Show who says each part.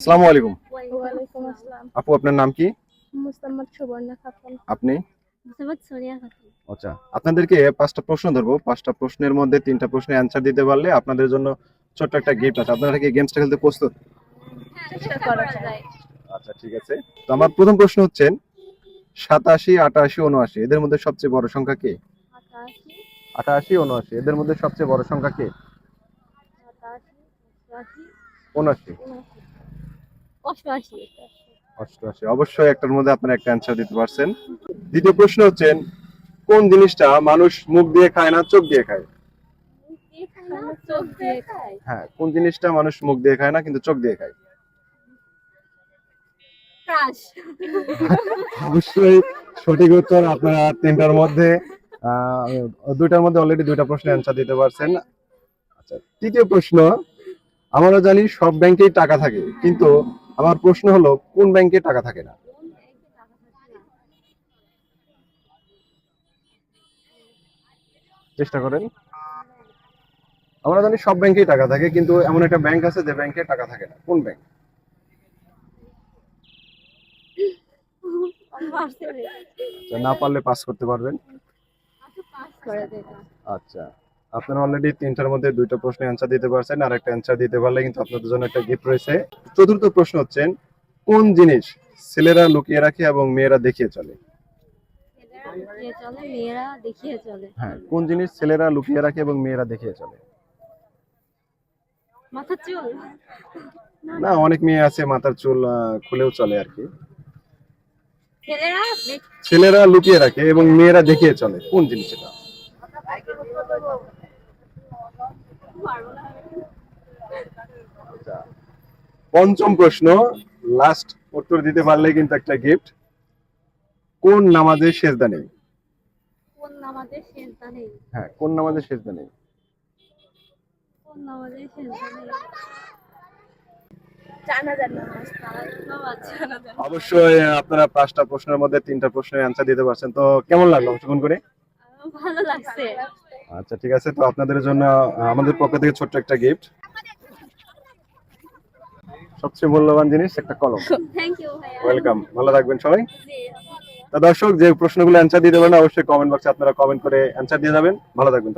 Speaker 1: আসসালামু আলাইকুম।
Speaker 2: ওয়ালাইকুম আসসালাম।
Speaker 1: আপু, আপনার নাম কি?
Speaker 2: মুস্তাম্মাদ সুবর্ণা খাতুন।
Speaker 1: আপনি?
Speaker 2: মুস্তাম্মাদ সোনিয়া খাতুন।
Speaker 1: আচ্ছা, আপনাদেরকে 5টা প্রশ্ন ধরবো। 5টা প্রশ্নের মধ্যে 3টা প্রশ্নের অ্যান্সার দিতে পারলে আপনাদের জন্য ছোট্ট একটা গিফট আছে। আপনারা কি গেমসটা খেলতে প্রস্তুত?
Speaker 2: চেষ্টা করা যায়।
Speaker 1: আচ্ছা, ঠিক আছে। তো আমার প্রথম প্রশ্ন হচ্ছে 87, 88, 79 এদের মধ্যে সবচেয়ে বড় সংখ্যা কে?
Speaker 2: 88,
Speaker 1: 88, 79 এদের মধ্যে সবচেয়ে বড় সংখ্যা কে?
Speaker 2: 87, 88,
Speaker 1: 79,
Speaker 2: 88,
Speaker 1: 88। অবশ্যই একটার মধ্যে আপনারা একটা অ্যান্সার দিতে পারছেন। দ্বিতীয় প্রশ্ন হচ্ছে কোন জিনিসটা মানুষ মুখ দিয়ে খায় না, চোখ দিয়ে খায়?
Speaker 2: চোখ দিয়ে খায়।
Speaker 1: হ্যাঁ, কোন জিনিসটা মানুষ মুখ দিয়ে খায় না কিন্তু চোখ দিয়ে খায়?
Speaker 2: ক্রাশ।
Speaker 1: অবশ্যই সঠিক উত্তর। আপনারা 3টার মধ্যে 2টার মধ্যে অলরেডি 2টা প্রশ্নের অ্যান্সার দিতে পারছেন। আচ্ছা, তৃতীয় প্রশ্ন, আমরা জানি সব ব্যাংকেই টাকা থাকে, কিন্তু আমার প্রশ্ন হলো কোন ব্যাংকে টাকা থাকে না? চেষ্টা করেন। আমরা জানি সব ব্যাংকেই টাকা থাকে, কিন্তু এমন একটা ব্যাংক আছে যে ব্যাংকে টাকা থাকে না। কোন ব্যাংক? না পারলে পাস করতে পারবেন। আচ্ছা, আপনারা অলরেডি 3টার মধ্যে 2টা প্রশ্নের অ্যান্সার দিতে পারছেন, আর একটা অ্যান্সার দিতে পারলে কিন্তু আপনাদের জন্য একটা গিফট রয়েছে। চতুর্থ প্রশ্ন হচ্ছে কোন জিনিস ছেলেরা লুকিয়ে রাখে এবং মেয়েরা দেখিয়ে চলে?
Speaker 2: মেয়েরা দেখিয়ে চলে।
Speaker 1: হ্যাঁ, কোন জিনিস ছেলেরা লুকিয়ে রাখে এবং মেয়েরা দেখিয়ে চলে?
Speaker 2: মাথার চুল।
Speaker 1: না, অনেক মেয়ে আছে মাথার চুল খুলেও চলে আর কি। ছেলেরা লুকিয়ে রাখে এবং মেয়েরা দেখিয়ে চলে, কোন জিনিস এটা? আচ্ছা, পঞ্চম প্রশ্ন, লাস্ট উত্তর দিতে পারলে কিন্তু একটা গিফট। কোন নামাজে সেজদা নেই?
Speaker 2: কোন নামাজে সেজদা নেই?
Speaker 1: হ্যাঁ, কোন নামাজে সেজদা নেই?
Speaker 2: কোন নামাজে সেজদা নেই? জানাজার নামাজ। জানাজার।
Speaker 1: অবশ্যই আপনারা 5টা প্রশ্নের মধ্যে 3টা প্রশ্নের অ্যান্সার দিতে পারছেন। তো কেমন লাগলো অংশগ্রহণ করে?
Speaker 2: ভালো লাগছে।
Speaker 1: আচ্ছা, ঠিক আছে। তো আপনাদের জন্য আমাদের পক্ষ থেকে ছোট্ট একটা গিফট, সবচেয়ে মূল্যবান জিনিস একটা কলম।
Speaker 2: থ্যাংক ইউ ভাইয়া।
Speaker 1: ওয়েলকাম, ভালো থাকবেন সবাই।
Speaker 2: জি।
Speaker 1: তো দর্শক, যে প্রশ্নগুলো অ্যান্সার দিতে পারেন অবশ্যই কমেন্ট বক্সে আপনারা কমেন্ট করে অ্যান্সার দিয়ে যাবেন। ভালো থাকবেন।